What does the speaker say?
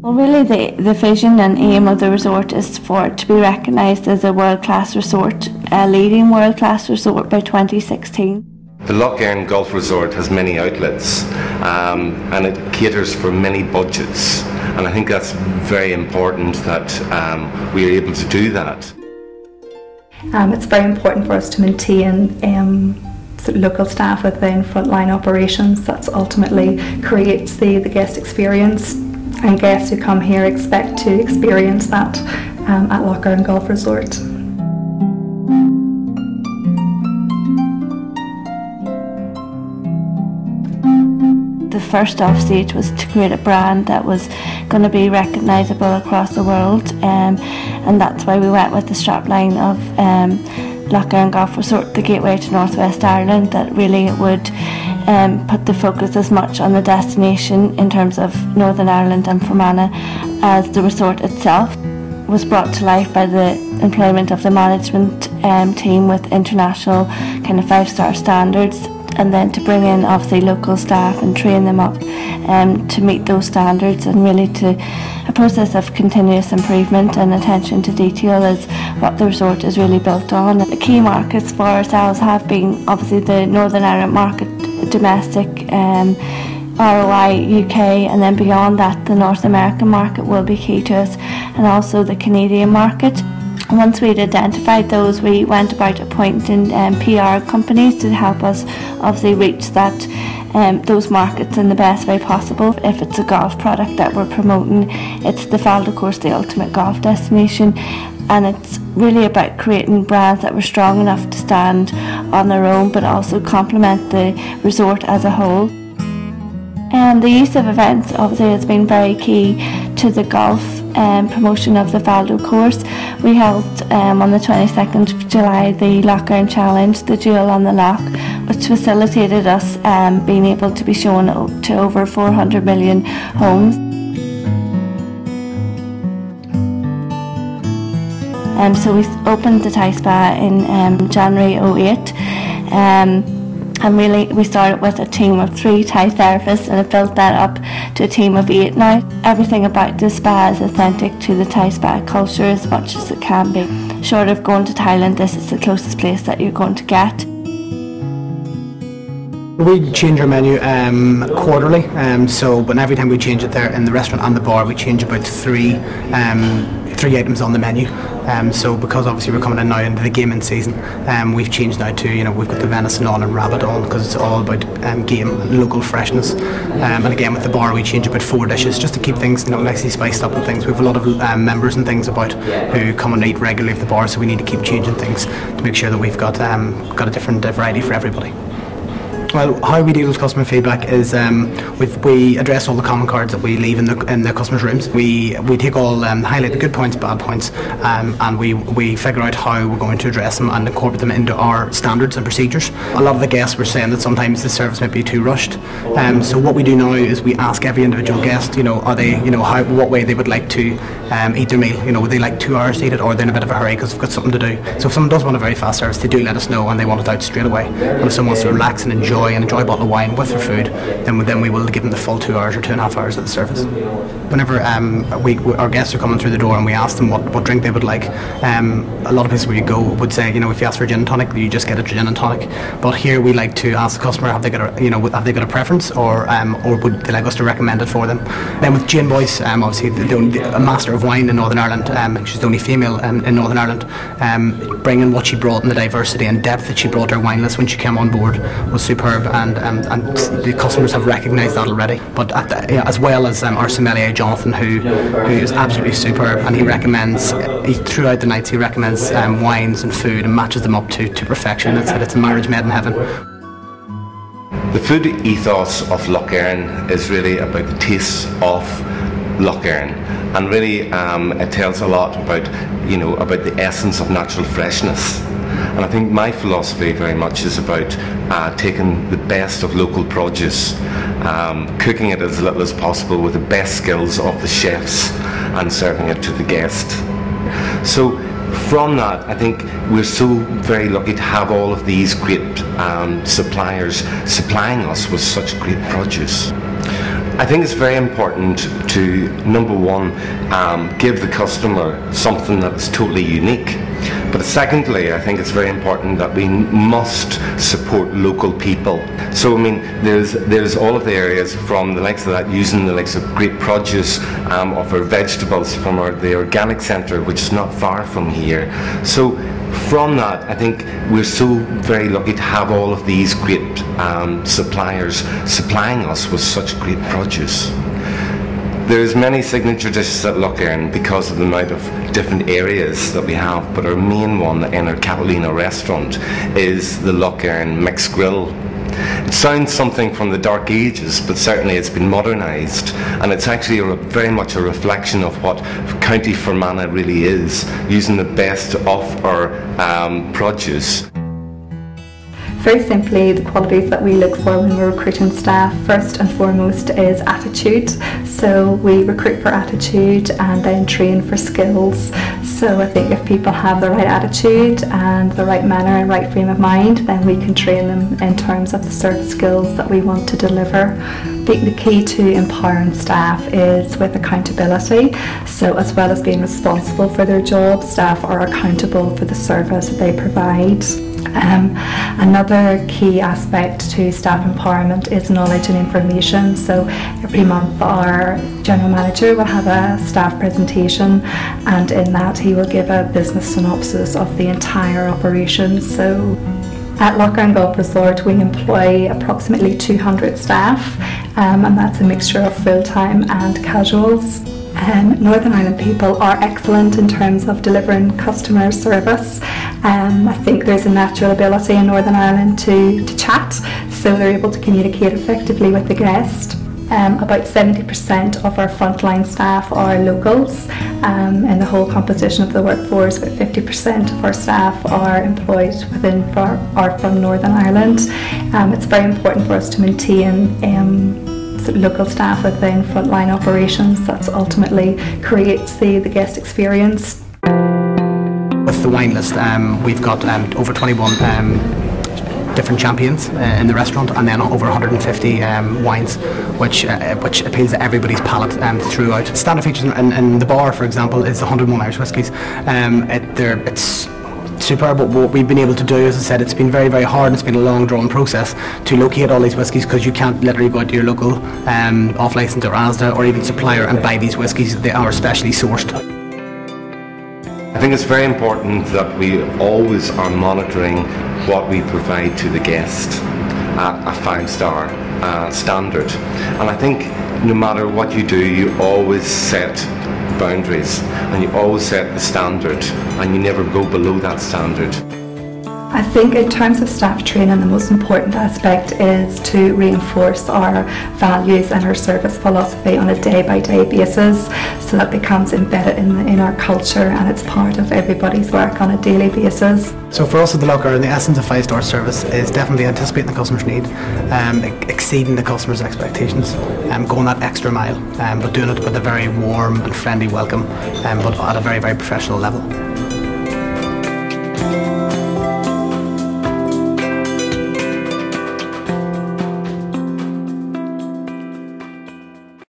Well, really the vision and aim of the resort is for it to be recognised as a world-class resort, a leading world-class resort by 2016. The Lough Erne Golf Resort has many outlets and it caters for many budgets, and I think that's very important that we are able to do that. It's very important for us to maintain local staff within frontline operations. That's ultimately creates the guest experience, and guests who come here expect to experience that at Lough Erne Golf Resort. The first off stage was to create a brand that was going to be recognisable across the world, and that's why we went with the strapline of Lough Erne Golf Resort, the gateway to Northwest Ireland, that really would put the focus as much on the destination in terms of Northern Ireland and Fermanagh as the resort itself. Was brought to life by the employment of the management team with international kind of 5-star standards, and then to bring in obviously local staff and train them up to meet those standards, and really to a process of continuous improvement and attention to detail is what the resort is really built on. The key markets for ourselves have been obviously the Northern Ireland market, domestic, ROI UK, and then beyond that the North American market will be key to us, and also the Canadian market. Once we'd identified those, we went about appointing PR companies to help us obviously reach those markets in the best way possible. If it's a golf product that we're promoting, it's the Faldo course, the ultimate golf destination, and it's really about creating brands that were strong enough to stand on their own but also complement the resort as a whole. The use of events obviously has been very key to the golf promotion of the Faldo course. We held on the 22nd of July the Lough Erne Challenge, the Jewel on the Lough, which facilitated us being able to be shown to over 400 million homes. So we opened the Thai Spa in January 2008. And really we started with a team of 3 Thai therapists, and have built that up to a team of 8 now. Everything about the spa is authentic to the Thai spa culture as much as it can be. Short of going to Thailand, this is the closest place that you're going to get. We change our menu quarterly, but every time we change it there in the restaurant and the bar, we change about three items on the menu. So because obviously we're coming in now into the gaming season, we've changed now to, we've got the venison on and rabbit on, because it's all about game and local freshness. And again with the bar we change about 4 dishes just to keep things nicely spiced up and things. We have a lot of members and things about who come and eat regularly at the bar, so we need to keep changing things to make sure that we've got a different variety for everybody. Well, how we deal with customer feedback is we address all the common cards that we leave in the customers' rooms. We take all highlight the good points, bad points, and we figure out how we're going to address them and incorporate them into our standards and procedures. A lot of the guests were saying that sometimes the service might be too rushed. So what we do now is we ask every individual guest, are they, what way they would like to eat their meal. Would they like 2 hours to eat it, or are they in a bit of a hurry because they've got something to do? So if someone does want a very fast service, they do let us know and they want it out straight away. And if someone wants to relax and enjoy a bottle of wine with their food, then we will give them the full 2 hours or 2.5 hours of the service. Whenever our guests are coming through the door and we ask them what drink they would like, a lot of places where you go would say, if you ask for a gin and tonic, you just get a gin and tonic. But here we like to ask the customer, have they got a preference, or would they like us to recommend it for them? Then with Jane Boyce, obviously a master of wine in Northern Ireland, she's the only female in Northern Ireland, bringing what she brought and the diversity and depth that she brought to our wine list when she came on board was superb, and the customers have recognised that already. But as well as our sommelier Jonathan, who is absolutely superb, and he recommends throughout the nights, he recommends wines and food and matches them up to perfection. It's a marriage made in heaven. The food ethos of Lough Erne is really about the taste of Lough Erne, and really it tells a lot about the essence of natural freshness. And I think my philosophy very much is about taking the best of local produce, cooking it as little as possible with the best skills of the chefs, and serving it to the guest. So from that, I think we're so very lucky to have all of these great suppliers supplying us with such great produce. I think it's very important to, number one, give the customer something that is totally unique. But secondly, I think it's very important that we must support local people. So I mean, there's all of the areas from the likes of that, using the likes of great produce of our vegetables from the organic centre, which is not far from here. So from that, I think we're so very lucky to have all of these great suppliers supplying us with such great produce. There's many signature dishes at Lough Erne because of the amount of different areas that we have, but our main one in our Catalina restaurant is the Lough Erne mixed grill. It sounds something from the dark ages, but certainly it's been modernised, and it's actually very much a reflection of what County Fermanagh really is, using the best of our produce. Very simply, the qualities that we look for when we're recruiting staff, first and foremost, is attitude. So we recruit for attitude and then train for skills. So I think if people have the right attitude and the right manner and right frame of mind, then we can train them in terms of the service skills that we want to deliver. I think the key to empowering staff is with accountability. So as well as being responsible for their job, staff are accountable for the service that they provide. Another key aspect to staff empowerment is knowledge and information. So every month our general manager will have a staff presentation, and in that he will give a business synopsis of the entire operation. So at Lough Erne Golf Resort we employ approximately 200 staff, and that's a mixture of full-time and casuals. Northern Ireland people are excellent in terms of delivering customer service. I think there's a natural ability in Northern Ireland to chat, so they're able to communicate effectively with the guest. About 70% of our frontline staff are locals. In the whole composition of the workforce, about 50% of our staff are employed are from Northern Ireland. It's very important for us to maintain local staff within frontline operations. That's ultimately creates the guest experience. With the wine list, we've got over 21 different champions in the restaurant, and then over 150 wines, which appeals to everybody's palate throughout. Standard features in the bar, for example, is the 101 Irish whiskies. It's superb what we've been able to do. As I said, it's been very, very hard, and it's been a long drawn process to locate all these whiskies, because you can't literally go out to your local off-licence or ASDA or even supplier and buy these whiskies. They are specially sourced. I think it's very important that we always are monitoring what we provide to the guest at a 5-star standard. And I think no matter what you do, you always set boundaries, and you always set the standard, and you never go below that standard. I think in terms of staff training, the most important aspect is to reinforce our values and our service philosophy on a day-by-day basis, so that becomes embedded in our culture, and it's part of everybody's work on a daily basis. So for us at the Lough Erne, the essence of 5-star service is definitely anticipating the customer's need, exceeding the customer's expectations, going that extra mile, but doing it with a very warm and friendly welcome, but at a very, very professional level.